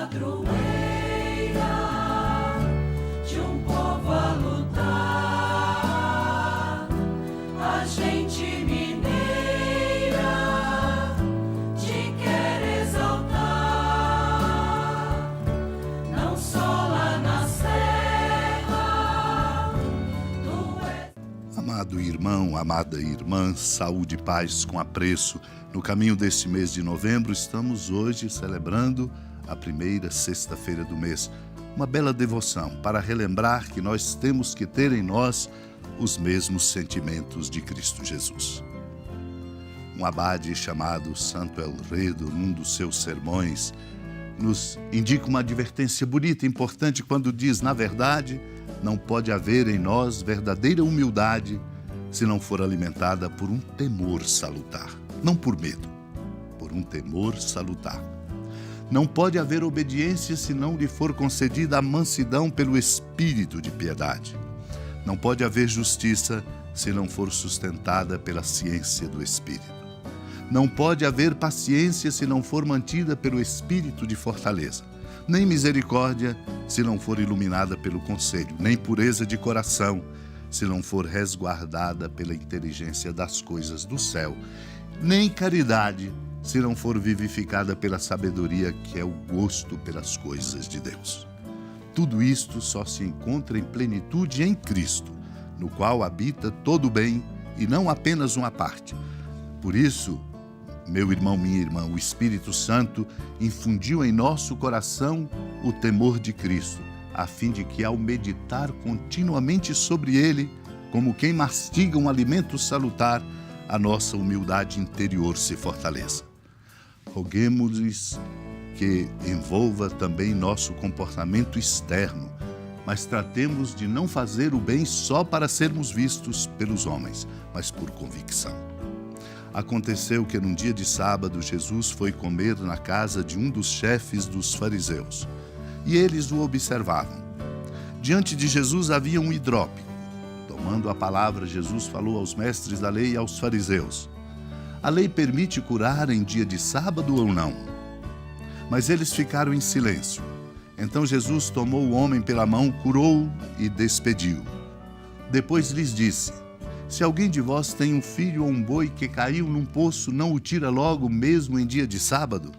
padroeira de um povo a lutar, a gente mineira te quer exaltar, não só lá na serra, tu és... Amado irmão, amada irmã, saúde e paz com apreço. No caminho deste mês de novembro, estamos hoje celebrando a primeira sexta-feira do mês. Uma bela devoção para relembrar que nós temos que ter em nós os mesmos sentimentos de Cristo Jesus. Um abade chamado Santo Elredo, num dos seus sermões, nos indica uma advertência bonita e importante quando diz: na verdade, não pode haver em nós verdadeira humildade se não for alimentada por um temor salutar. Não por medo, por um temor salutar. Não pode haver obediência se não lhe for concedida a mansidão pelo espírito de piedade. Não pode haver justiça se não for sustentada pela ciência do espírito. Não pode haver paciência se não for mantida pelo espírito de fortaleza. Nem misericórdia se não for iluminada pelo conselho. Nem pureza de coração se não for resguardada pela inteligência das coisas do céu. Nem caridade se não for vivificada pela sabedoria, que é o gosto pelas coisas de Deus. Tudo isto só se encontra em plenitude em Cristo, no qual habita todo o bem e não apenas uma parte. Por isso, meu irmão, minha irmã, o Espírito Santo infundiu em nosso coração o temor de Cristo, a fim de que, ao meditar continuamente sobre ele, como quem mastiga um alimento salutar, a nossa humildade interior se fortaleça. Roguemos-lhes que envolva também nosso comportamento externo, mas tratemos de não fazer o bem só para sermos vistos pelos homens, mas por convicção. Aconteceu que num dia de sábado, Jesus foi comer na casa de um dos chefes dos fariseus, e eles o observavam. Diante de Jesus havia um hidrópico. Tomando a palavra, Jesus falou aos mestres da lei e aos fariseus: a lei permite curar em dia de sábado ou não? Mas eles ficaram em silêncio. Então Jesus tomou o homem pela mão, curou-o e despediu. Depois lhes disse: se alguém de vós tem um filho ou um boi que caiu num poço, não o tira logo mesmo em dia de sábado?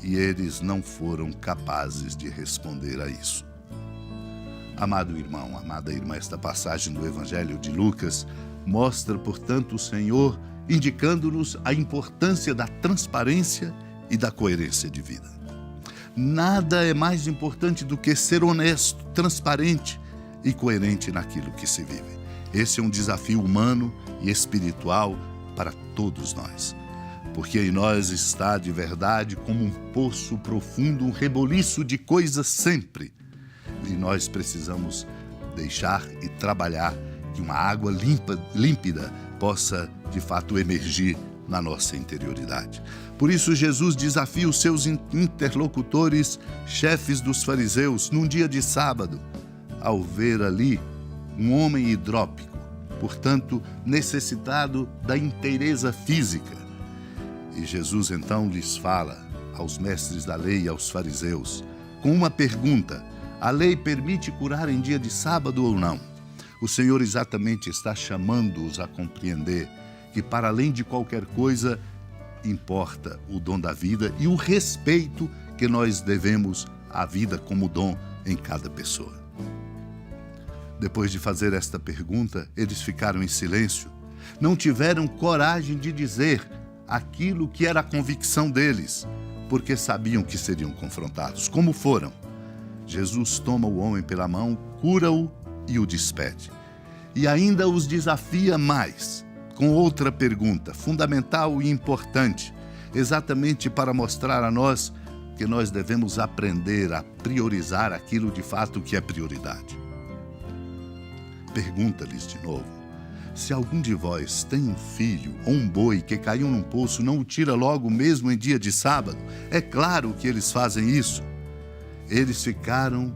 E eles não foram capazes de responder a isso. Amado irmão, amada irmã, esta passagem do Evangelho de Lucas mostra, portanto, o Senhor indicando-nos a importância da transparência e da coerência de vida. Nada é mais importante do que ser honesto, transparente e coerente naquilo que se vive. Esse é um desafio humano e espiritual para todos nós, porque em nós está de verdade como um poço profundo, um reboliço de coisas sempre. E nós precisamos deixar e trabalhar que uma água límpida possa, de fato, emergir na nossa interioridade. Por isso, Jesus desafia os seus interlocutores, chefes dos fariseus, num dia de sábado, ao ver ali um homem hidrópico, portanto, necessitado da inteireza física. E Jesus, então, lhes fala aos mestres da lei e aos fariseus, com uma pergunta: a lei permite curar em dia de sábado ou não? O Senhor exatamente está chamando-os a compreender que, para além de qualquer coisa, importa o dom da vida e o respeito que nós devemos à vida como dom em cada pessoa. Depois de fazer esta pergunta, eles ficaram em silêncio. Não tiveram coragem de dizer aquilo que era a convicção deles, porque sabiam que seriam confrontados. Como foram? Jesus toma o homem pela mão, cura-o e o despede. E ainda os desafia mais, com outra pergunta, fundamental e importante, exatamente para mostrar a nós que nós devemos aprender a priorizar aquilo de fato que é prioridade. Pergunta-lhes de novo: se algum de vós tem um filho ou um boi que caiu num poço, não o tira logo mesmo em dia de sábado? É claro que eles fazem isso. Eles ficaram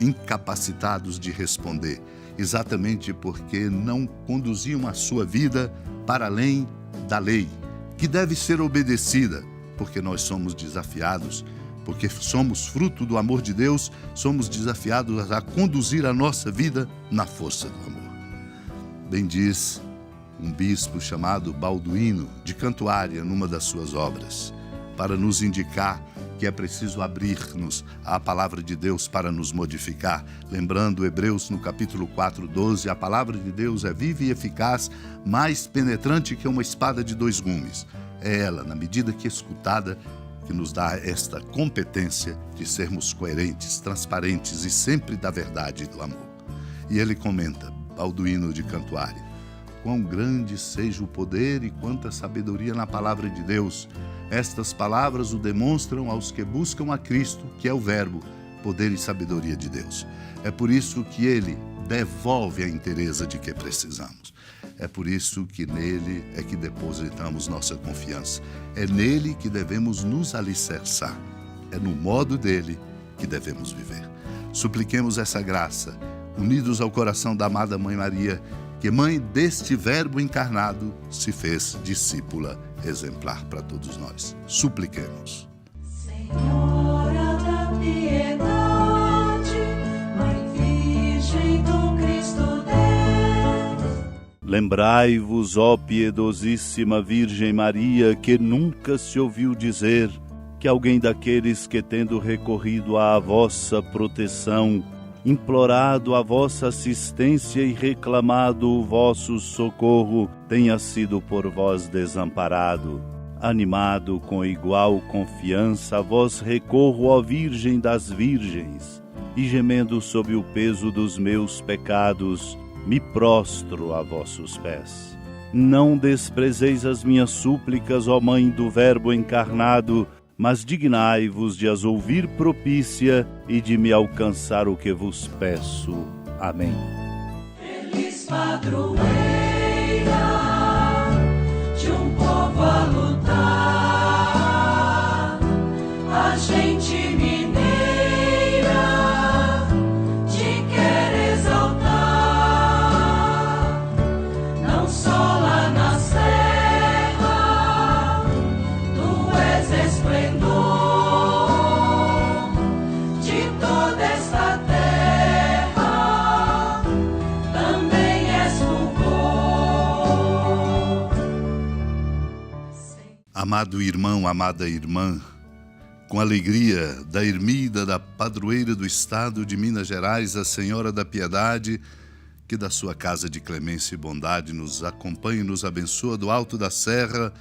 incapacitados de responder, exatamente porque não conduziam a sua vida para além da lei, que deve ser obedecida, porque nós somos desafiados porque somos fruto do amor de Deus, somos desafiados a conduzir a nossa vida na força do amor. Bem diz um bispo chamado Balduino de Cantuária, numa das suas obras, para nos indicar que é preciso abrir-nos à palavra de Deus para nos modificar. Lembrando Hebreus no capítulo 4:12, a palavra de Deus é viva e eficaz, mais penetrante que uma espada de 2 gumes. É ela, na medida que escutada, que nos dá esta competência de sermos coerentes, transparentes e sempre da verdade e do amor. E ele comenta, Balduino de Cantuária: quão grande seja o poder e quanta sabedoria na palavra de Deus. Estas palavras o demonstram aos que buscam a Cristo, que é o Verbo, poder e sabedoria de Deus. É por isso que ele devolve a inteireza de que precisamos. É por isso que nele é que depositamos nossa confiança. É nele que devemos nos alicerçar. É no modo dele que devemos viver. Supliquemos essa graça, unidos ao coração da amada Mãe Maria, que mãe deste Verbo encarnado se fez discípula exemplar para todos nós. Supliquemos. Senhora da piedade, Mãe Virgem do Cristo Deus. Lembrai-vos, ó piedosíssima Virgem Maria, que nunca se ouviu dizer que alguém daqueles que, tendo recorrido à vossa proteção, implorado a vossa assistência e reclamado o vosso socorro, tenha sido por vós desamparado. Animado com igual confiança, a vós recorro, ó Virgem das Virgens, e gemendo sob o peso dos meus pecados, me prostro a vossos pés. Não desprezeis as minhas súplicas, ó Mãe do Verbo encarnado, mas dignai-vos de as ouvir propícia e de me alcançar o que vos peço. Amém. Feliz padroeira de um povo a lutar, a gente mineira te quer exaltar, não só lá na serra, tu és esplendor de toda esta terra, também és fulgor. Amado irmão, amada irmã, com alegria da ermida da padroeira do estado de Minas Gerais, a Senhora da Piedade, que da sua casa de clemência e bondade nos acompanha e nos abençoa do alto da serra,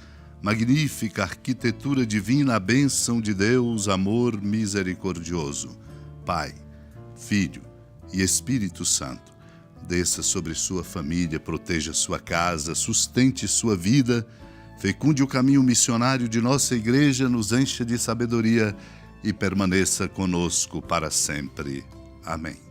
magnífica arquitetura divina, a bênção de Deus, amor misericordioso, Pai, Filho e Espírito Santo, desça sobre sua família, proteja sua casa, sustente sua vida, fecunde o caminho missionário de nossa igreja, nos encha de sabedoria e permaneça conosco para sempre. Amém.